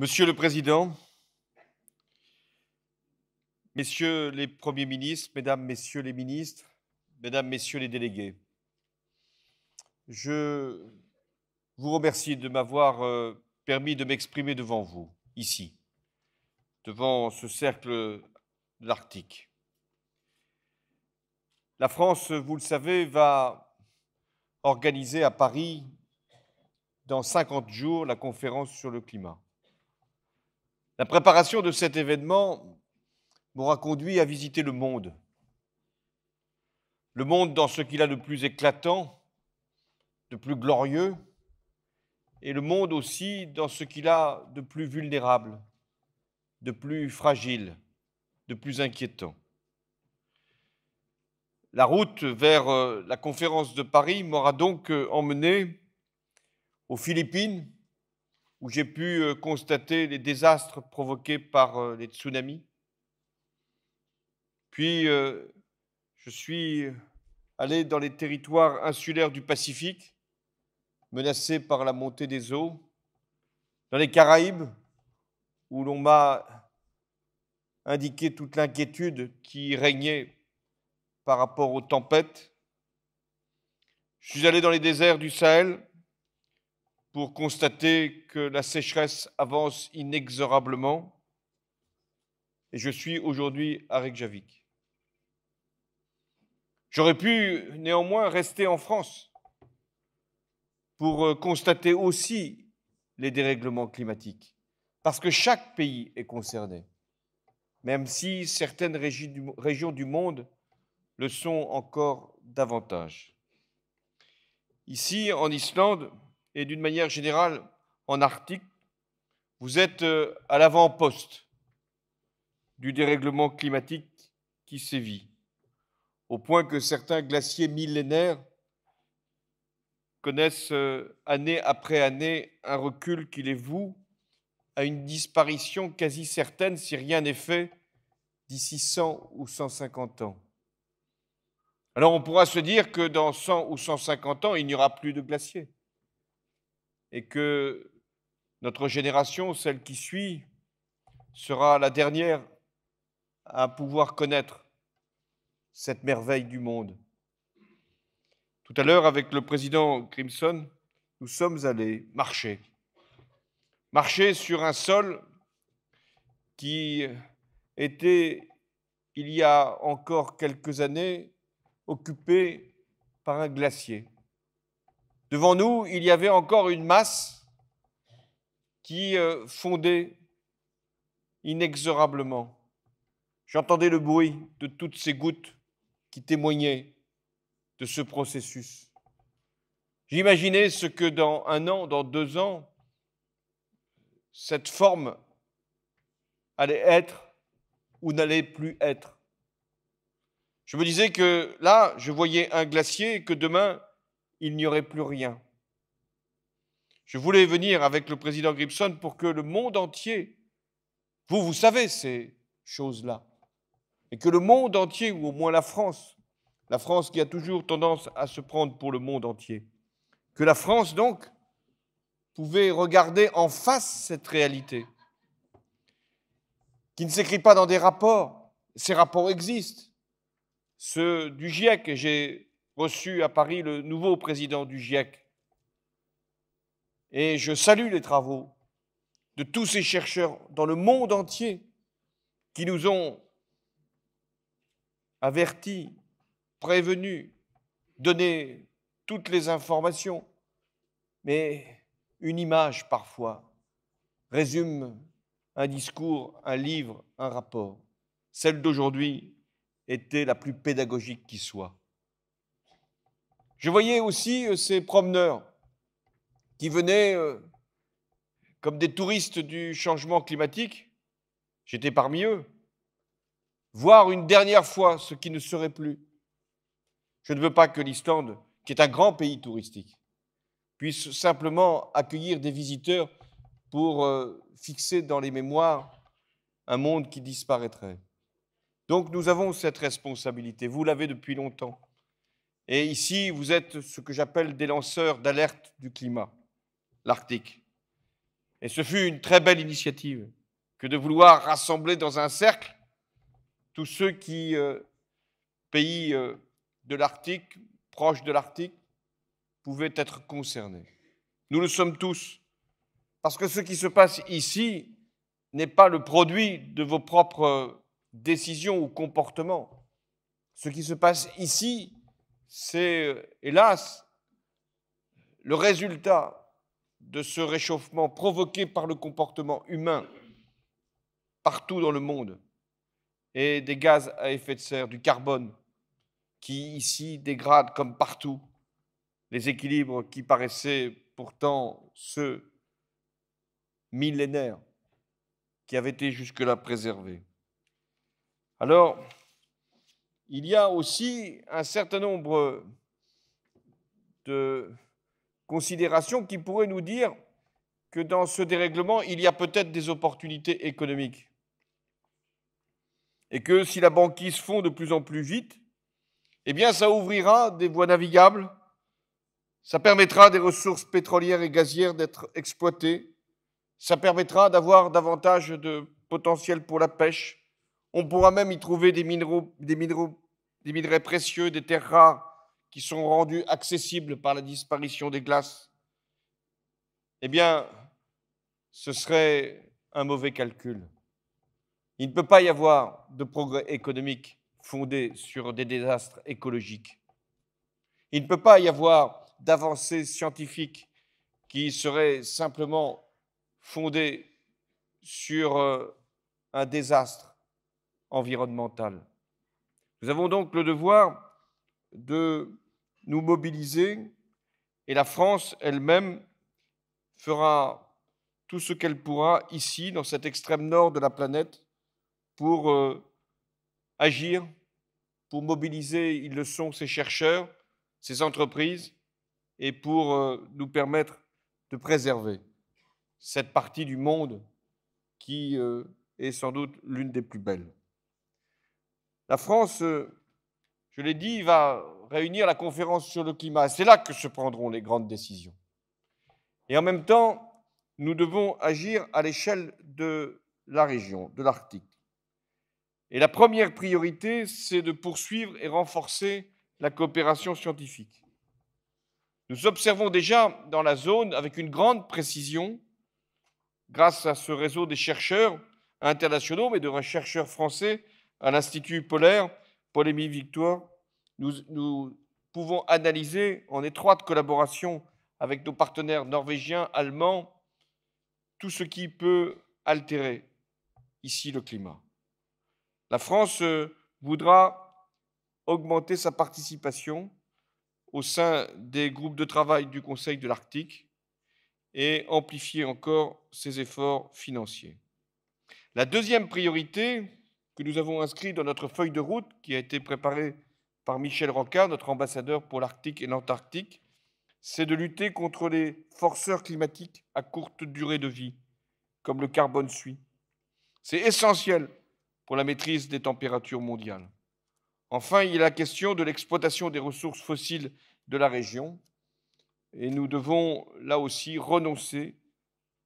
Monsieur le Président, Messieurs les Premiers ministres, Mesdames, Messieurs les ministres, Mesdames, Messieurs les délégués, je vous remercie de m'avoir permis de m'exprimer devant vous, ici, devant ce cercle de l'Arctique. La France, vous le savez, va organiser à Paris, dans 50 jours, la conférence sur le climat. La préparation de cet événement m'aura conduit à visiter le monde dans ce qu'il a de plus éclatant, de plus glorieux, et le monde aussi dans ce qu'il a de plus vulnérable, de plus fragile, de plus inquiétant. La route vers la conférence de Paris m'aura donc emmené aux Philippines, où j'ai pu constater les désastres provoqués par les tsunamis. Puis, je suis allé dans les territoires insulaires du Pacifique, menacés par la montée des eaux, dans les Caraïbes, où l'on m'a indiqué toute l'inquiétude qui régnait par rapport aux tempêtes. Je suis allé dans les déserts du Sahel pour constater que la sécheresse avance inexorablement. Et je suis aujourd'hui à Reykjavik. J'aurais pu néanmoins rester en France pour constater aussi les dérèglements climatiques, parce que chaque pays est concerné, même si certaines régions du monde le sont encore davantage. Ici, en Islande, et d'une manière générale en Arctique, vous êtes à l'avant-poste du dérèglement climatique qui sévit, au point que certains glaciers millénaires connaissent année après année un recul qui les voue à une disparition quasi certaine, si rien n'est fait, d'ici 100 ou 150 ans. Alors on pourra se dire que dans 100 ou 150 ans, il n'y aura plus de glaciers et que notre génération, celle qui suit, sera la dernière à pouvoir connaître cette merveille du monde. Tout à l'heure, avec le président Grimson, nous sommes allés marcher sur un sol qui était, il y a encore quelques années, occupé par un glacier. Devant nous, il y avait encore une masse qui fondait inexorablement. J'entendais le bruit de toutes ces gouttes qui témoignaient de ce processus. J'imaginais ce que dans 1 an, dans 2 ans, cette forme allait être ou n'allait plus être. Je me disais que là, je voyais un glacier et que demain, il n'y aurait plus rien. Je voulais venir avec le président Grimson pour que le monde entier, vous savez ces choses-là, et que le monde entier, ou au moins la France qui a toujours tendance à se prendre pour le monde entier, que la France donc pouvait regarder en face cette réalité, qui ne s'écrit pas dans des rapports. Ces rapports existent, ceux du GIEC, et j'ai reçu à Paris le nouveau président du GIEC. Et je salue les travaux de tous ces chercheurs dans le monde entier qui nous ont avertis, prévenus, donné toutes les informations. Mais une image, parfois, résume un discours, un livre, un rapport. Celle d'aujourd'hui était la plus pédagogique qui soit. Je voyais aussi ces promeneurs qui venaient comme des touristes du changement climatique, j'étais parmi eux, voir une dernière fois ce qui ne serait plus. Je ne veux pas que l'Islande, qui est un grand pays touristique, puisse simplement accueillir des visiteurs pour fixer dans les mémoires un monde qui disparaîtrait. Donc nous avons cette responsabilité, vous l'avez depuis longtemps. Et ici, vous êtes ce que j'appelle des lanceurs d'alerte du climat, l'Arctique. Et ce fut une très belle initiative que de vouloir rassembler dans un cercle tous ceux qui, pays de l'Arctique, proches de l'Arctique, pouvaient être concernés. Nous le sommes tous, parce que ce qui se passe ici n'est pas le produit de vos propres décisions ou comportements. Ce qui se passe ici, c'est, hélas, le résultat de ce réchauffement provoqué par le comportement humain partout dans le monde et des gaz à effet de serre, du carbone, qui ici dégrade comme partout les équilibres qui paraissaient pourtant ceux millénaires qui avaient été jusque-là préservés. Alors, il y a aussi un certain nombre de considérations qui pourraient nous dire que dans ce dérèglement, il y a peut-être des opportunités économiques. Et que si la banquise fond de plus en plus vite, eh bien, ça ouvrira des voies navigables, ça permettra à des ressources pétrolières et gazières d'être exploitées, ça permettra d'avoir davantage de potentiel pour la pêche. On pourra même y trouver des minerais précieux, des terres rares qui sont rendus accessibles par la disparition des glaces. Eh bien, ce serait un mauvais calcul. Il ne peut pas y avoir de progrès économique fondé sur des désastres écologiques. Il ne peut pas y avoir d'avancées scientifiques qui seraient simplement fondées sur un désastre environnemental. Nous avons donc le devoir de nous mobiliser et la France elle-même fera tout ce qu'elle pourra ici, dans cet extrême nord de la planète, pour agir, pour mobiliser, ils le sont, ces chercheurs, ces entreprises, et pour nous permettre de préserver cette partie du monde qui est sans doute l'une des plus belles. La France, je l'ai dit, va réunir la conférence sur le climat. C'est là que se prendront les grandes décisions. Et en même temps, nous devons agir à l'échelle de la région, de l'Arctique. Et la première priorité, c'est de poursuivre et renforcer la coopération scientifique. Nous observons déjà dans la zone, avec une grande précision, grâce à ce réseau des chercheurs internationaux, mais de chercheurs français à l'Institut polaire, Paul-Émile-Victor, nous pouvons analyser en étroite collaboration avec nos partenaires norvégiens, allemands, tout ce qui peut altérer ici le climat. La France voudra augmenter sa participation au sein des groupes de travail du Conseil de l'Arctique et amplifier encore ses efforts financiers. La deuxième priorité que nous avons inscrite dans notre feuille de route, qui a été préparée par Michel Rocard, notre ambassadeur pour l'Arctique et l'Antarctique, c'est de lutter contre les forceurs climatiques à courte durée de vie, comme le carbone suie. C'est essentiel pour la maîtrise des températures mondiales. Enfin, il y a la question de l'exploitation des ressources fossiles de la région, et nous devons là aussi renoncer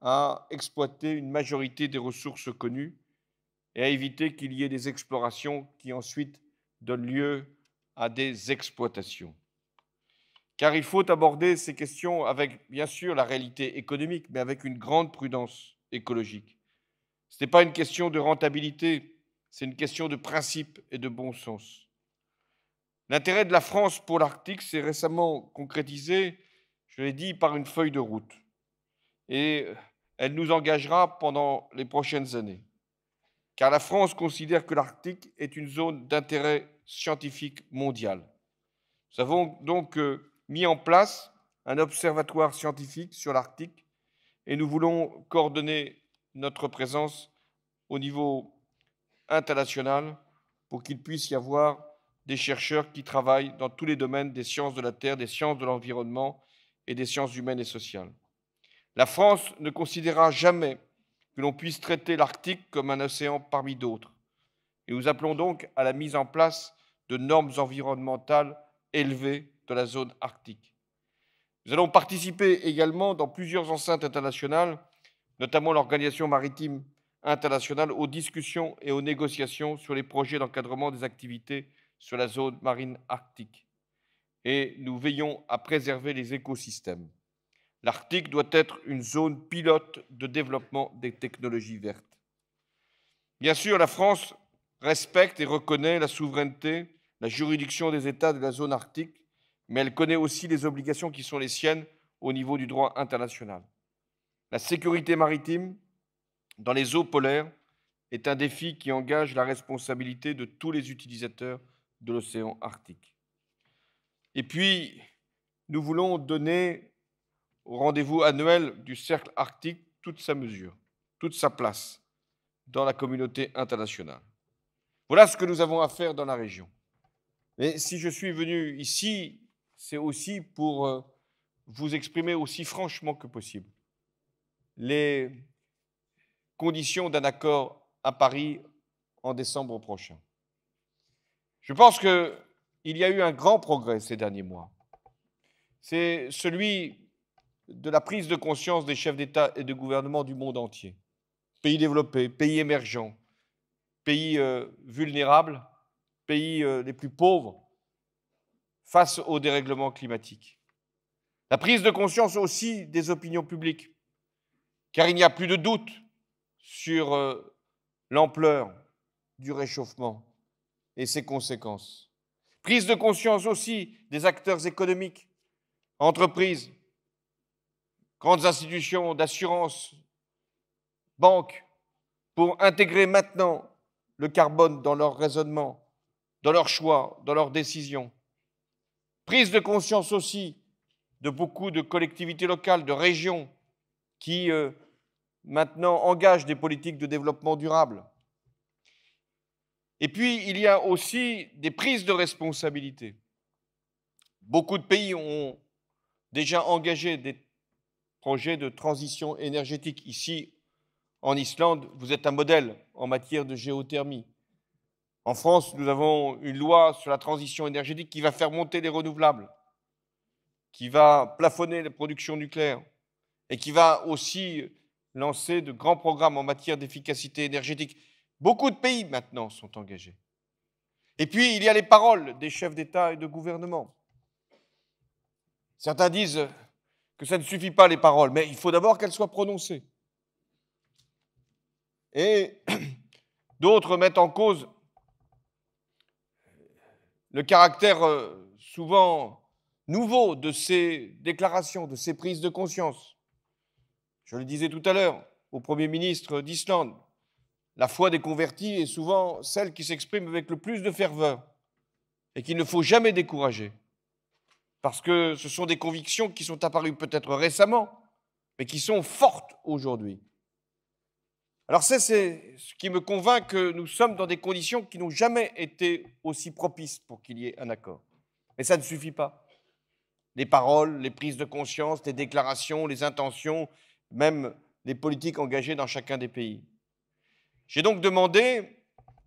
à exploiter une majorité des ressources connues et à éviter qu'il y ait des explorations qui ensuite donnent lieu à des exploitations. Car il faut aborder ces questions avec, bien sûr, la réalité économique, mais avec une grande prudence écologique. Ce n'est pas une question de rentabilité, c'est une question de principe et de bon sens. L'intérêt de la France pour l'Arctique s'est récemment concrétisé, je l'ai dit, par une feuille de route. Et elle nous engagera pendant les prochaines années. Car la France considère que l'Arctique est une zone d'intérêt scientifique mondial. Nous avons donc mis en place un observatoire scientifique sur l'Arctique et nous voulons coordonner notre présence au niveau international pour qu'il puisse y avoir des chercheurs qui travaillent dans tous les domaines des sciences de la Terre, des sciences de l'environnement et des sciences humaines et sociales. La France ne considérera jamais que l'on puisse traiter l'Arctique comme un océan parmi d'autres. Et nous appelons donc à la mise en place de normes environnementales élevées dans la zone arctique. Nous allons participer également dans plusieurs enceintes internationales notamment l'Organisation maritime internationale, aux discussions et aux négociations sur les projets d'encadrement des activités sur la zone marine arctique. Et nous veillons à préserver les écosystèmes. L'Arctique doit être une zone pilote de développement des technologies vertes. Bien sûr, la France respecte et reconnaît la souveraineté, la juridiction des États de la zone arctique, mais elle connaît aussi les obligations qui sont les siennes au niveau du droit international. La sécurité maritime dans les eaux polaires est un défi qui engage la responsabilité de tous les utilisateurs de l'océan Arctique. Et puis, nous voulons donner au rendez-vous annuel du Cercle Arctique toute sa mesure, toute sa place dans la communauté internationale. Voilà ce que nous avons à faire dans la région. Mais si je suis venu ici, c'est aussi pour vous exprimer aussi franchement que possible les conditions d'un accord à Paris en décembre prochain. Je pense qu'il y a eu un grand progrès ces derniers mois. C'est celui de la prise de conscience des chefs d'État et de gouvernement du monde entier. Pays développés, pays émergents, pays vulnérables, pays les plus pauvres, face au dérèglement climatique. La prise de conscience aussi des opinions publiques, car il n'y a plus de doute sur l'ampleur du réchauffement et ses conséquences. Prise de conscience aussi des acteurs économiques, entreprises, grandes institutions d'assurance, banques, pour intégrer maintenant le carbone dans leur raisonnement, dans leurs choix, dans leurs décisions. Prise de conscience aussi de beaucoup de collectivités locales, de régions qui maintenant engagent des politiques de développement durable. Et puis, il y a aussi des prises de responsabilité. Beaucoup de pays ont déjà engagé des projets de transition énergétique. Ici, en Islande, vous êtes un modèle en matière de géothermie. En France, nous avons une loi sur la transition énergétique qui va faire monter les renouvelables, qui va plafonner la production nucléaire et qui va aussi lancer de grands programmes en matière d'efficacité énergétique. Beaucoup de pays maintenant sont engagés. Et puis, il y a les paroles des chefs d'État et de gouvernement. Certains disent que ça ne suffit pas les paroles, mais il faut d'abord qu'elles soient prononcées. Et d'autres mettent en cause le caractère souvent nouveau de ces déclarations, de ces prises de conscience. Je le disais tout à l'heure au Premier ministre d'Islande, la foi des convertis est souvent celle qui s'exprime avec le plus de ferveur et qu'il ne faut jamais décourager, parce que ce sont des convictions qui sont apparues peut-être récemment, mais qui sont fortes aujourd'hui. Alors c'est ce qui me convainc que nous sommes dans des conditions qui n'ont jamais été aussi propices pour qu'il y ait un accord. Mais ça ne suffit pas. Les paroles, les prises de conscience, les déclarations, les intentions, même les politiques engagées dans chacun des pays. J'ai donc demandé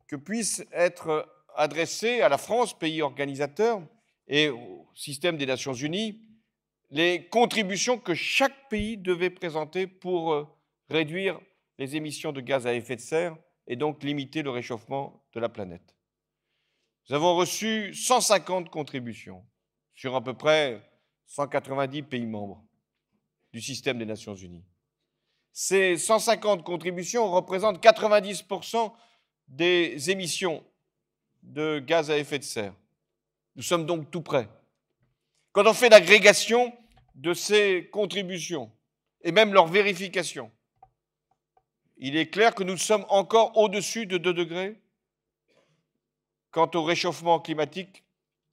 que puissent être adressées à la France, pays organisateur, et au système des Nations Unies, les contributions que chaque pays devait présenter pour réduire les émissions de gaz à effet de serre et donc limiter le réchauffement de la planète. Nous avons reçu 150 contributions sur à peu près 190 pays membres du système des Nations Unies. Ces 150 contributions représentent 90% des émissions de gaz à effet de serre. Nous sommes donc tout près. Quand on fait l'agrégation de ces contributions et même leur vérification, il est clair que nous sommes encore au-dessus de 2 degrés quant au réchauffement climatique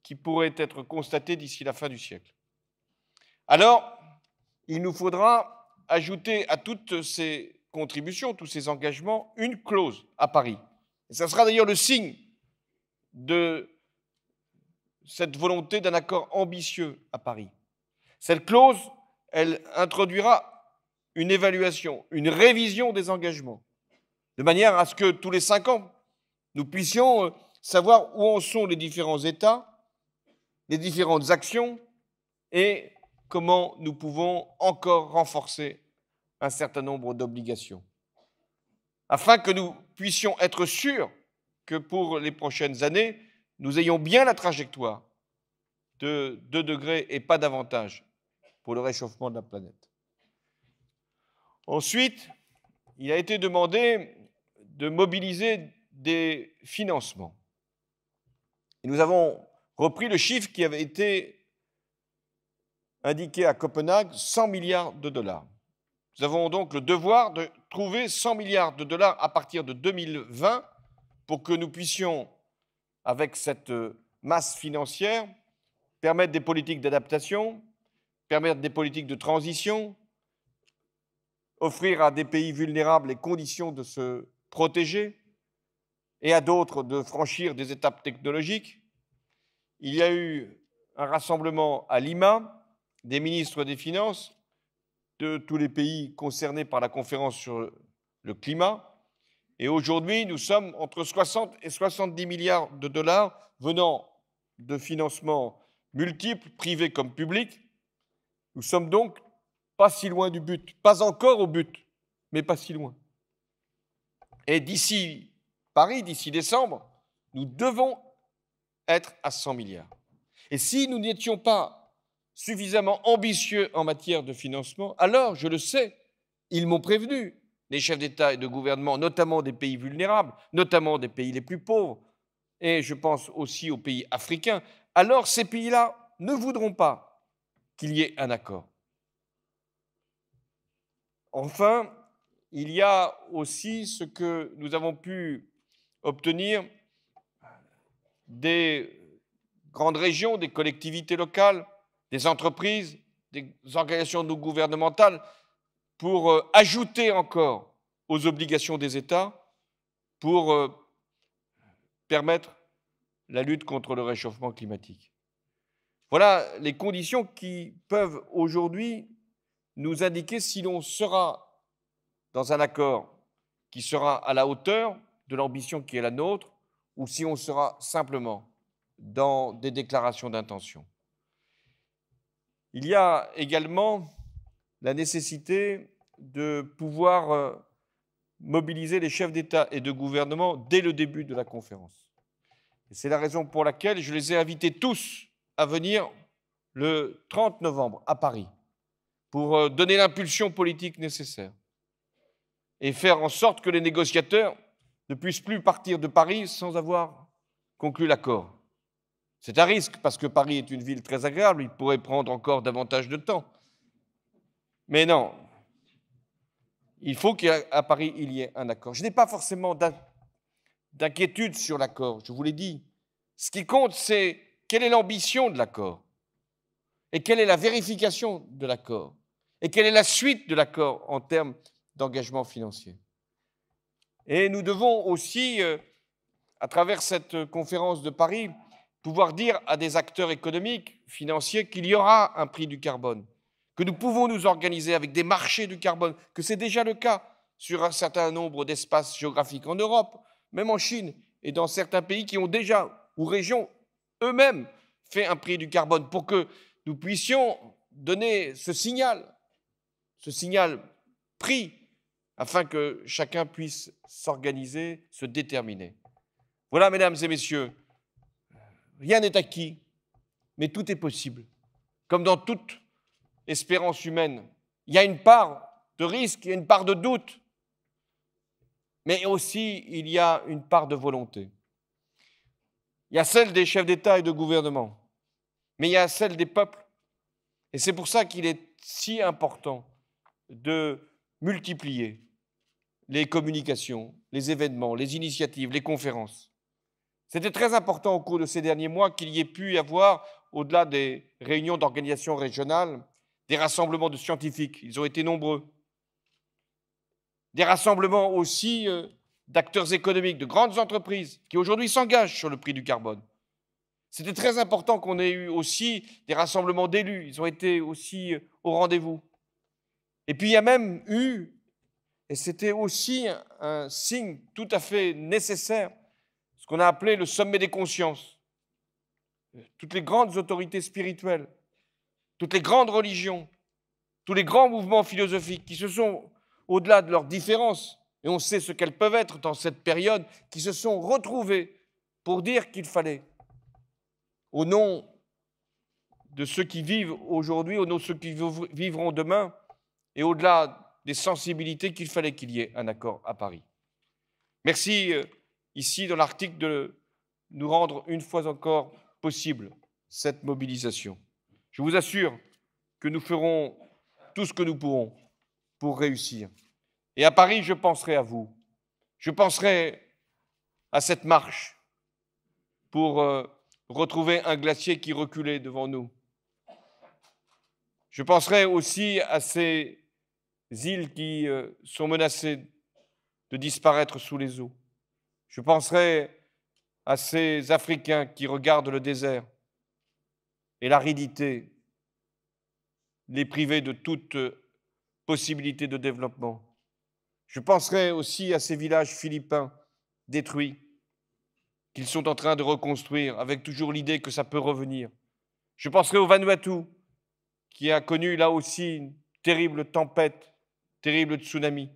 qui pourrait être constaté d'ici la fin du siècle. Alors, il nous faudra ajouter à toutes ces contributions, tous ces engagements, une clause à Paris. Et ça sera d'ailleurs le signe de cette volonté d'un accord ambitieux à Paris. Cette clause, elle introduira une évaluation, une révision des engagements, de manière à ce que tous les 5 ans, nous puissions savoir où en sont les différents États, les différentes actions et comment nous pouvons encore renforcer un certain nombre d'obligations, afin que nous puissions être sûrs que pour les prochaines années, nous ayons bien la trajectoire de 2 degrés et pas davantage pour le réchauffement de la planète. Ensuite, il a été demandé de mobiliser des financements. Et nous avons repris le chiffre qui avait été indiqué à Copenhague, 100 milliards de dollars. Nous avons donc le devoir de trouver 100 milliards de dollars à partir de 2020 pour que nous puissions, avec cette masse financière, permettre des politiques d'adaptation, permettre des politiques de transition, offrir à des pays vulnérables les conditions de se protéger et à d'autres de franchir des étapes technologiques. Il y a eu un rassemblement à Lima des ministres des Finances de tous les pays concernés par la conférence sur le climat. Et aujourd'hui, nous sommes entre 60 et 70 milliards de dollars venant de financements multiples, privés comme publics. Nous sommes donc pas si loin du but, pas encore au but, mais pas si loin. Et d'ici Paris, d'ici décembre, nous devons être à 100 milliards. Et si nous n'étions pas suffisamment ambitieux en matière de financement, alors, je le sais, ils m'ont prévenu, les chefs d'État et de gouvernement, notamment des pays vulnérables, notamment des pays les plus pauvres, et je pense aussi aux pays africains, alors ces pays-là ne voudront pas qu'il y ait un accord. Enfin, il y a aussi ce que nous avons pu obtenir des grandes régions, des collectivités locales, des entreprises, des organisations non gouvernementales, pour ajouter encore aux obligations des États pour permettre la lutte contre le réchauffement climatique. Voilà les conditions qui peuvent aujourd'hui nous indiquer si l'on sera dans un accord qui sera à la hauteur de l'ambition qui est la nôtre ou si on sera simplement dans des déclarations d'intention. Il y a également la nécessité de pouvoir mobiliser les chefs d'État et de gouvernement dès le début de la conférence. C'est la raison pour laquelle je les ai invités tous à venir le 30 novembre à Paris pour donner l'impulsion politique nécessaire et faire en sorte que les négociateurs ne puissent plus partir de Paris sans avoir conclu l'accord. C'est un risque parce que Paris est une ville très agréable, il pourrait prendre encore davantage de temps. Mais non, il faut qu'à Paris, il y ait un accord. Je n'ai pas forcément d'inquiétude sur l'accord, je vous l'ai dit. Ce qui compte, c'est quelle est l'ambition de l'accord et quelle est la vérification de l'accord et quelle est la suite de l'accord en termes d'engagement financier. Et nous devons aussi, à travers cette conférence de Paris, pouvoir dire à des acteurs économiques, financiers, qu'il y aura un prix du carbone, que nous pouvons nous organiser avec des marchés du carbone, que c'est déjà le cas sur un certain nombre d'espaces géographiques en Europe, même en Chine et dans certains pays qui ont déjà, ou régions eux-mêmes, fait un prix du carbone, pour que nous puissions donner ce signal prix, afin que chacun puisse s'organiser, se déterminer. Voilà, mesdames et messieurs, rien n'est acquis, mais tout est possible. Comme dans toute espérance humaine, il y a une part de risque, il y a une part de doute, mais aussi il y a une part de volonté. Il y a celle des chefs d'État et de gouvernement, mais il y a celle des peuples. Et c'est pour ça qu'il est si important de multiplier les communications, les événements, les initiatives, les conférences. C'était très important au cours de ces derniers mois qu'il y ait pu y avoir, au-delà des réunions d'organisations régionales, des rassemblements de scientifiques. Ils ont été nombreux. Des rassemblements aussi d'acteurs économiques, de grandes entreprises qui aujourd'hui s'engagent sur le prix du carbone. C'était très important qu'on ait eu aussi des rassemblements d'élus. Ils ont été aussi au rendez-vous. Et puis il y a même eu, et c'était aussi un signe tout à fait nécessaire, ce qu'on a appelé le sommet des consciences. Toutes les grandes autorités spirituelles, toutes les grandes religions, tous les grands mouvements philosophiques qui se sont au-delà de leurs différences, et on sait ce qu'elles peuvent être dans cette période, qui se sont retrouvées pour dire qu'il fallait, au nom de ceux qui vivent aujourd'hui, au nom de ceux qui vivront demain, et au-delà des sensibilités, qu'il fallait qu'il y ait un accord à Paris. Merci, ici, dans l'article, de nous rendre une fois encore possible cette mobilisation. Je vous assure que nous ferons tout ce que nous pourrons pour réussir. Et à Paris, je penserai à vous. Je penserai à cette marche pour retrouver un glacier qui reculait devant nous. Je penserai aussi à ces îles qui sont menacées de disparaître sous les eaux. Je penserai à ces Africains qui regardent le désert et l'aridité, les priver de toute possibilité de développement. Je penserai aussi à ces villages philippins détruits, qu'ils sont en train de reconstruire, avec toujours l'idée que ça peut revenir. Je penserai au Vanuatu, qui a connu là aussi une terrible tempête, terrible tsunami.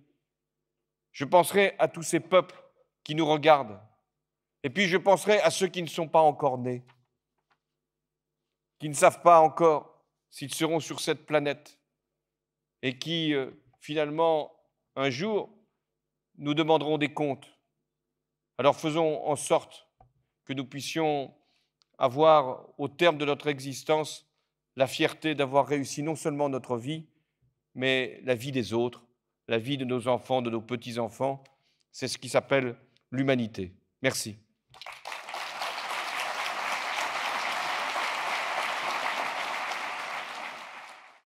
Je penserai à tous ces peuples qui nous regardent. Et puis je penserai à ceux qui ne sont pas encore nés, qui ne savent pas encore s'ils seront sur cette planète et qui, finalement, un jour, nous demanderont des comptes. Alors faisons en sorte que nous puissions avoir, au terme de notre existence, la fierté d'avoir réussi non seulement notre vie, mais la vie des autres, la vie de nos enfants, de nos petits-enfants. C'est ce qui s'appelle l'humanité. Merci.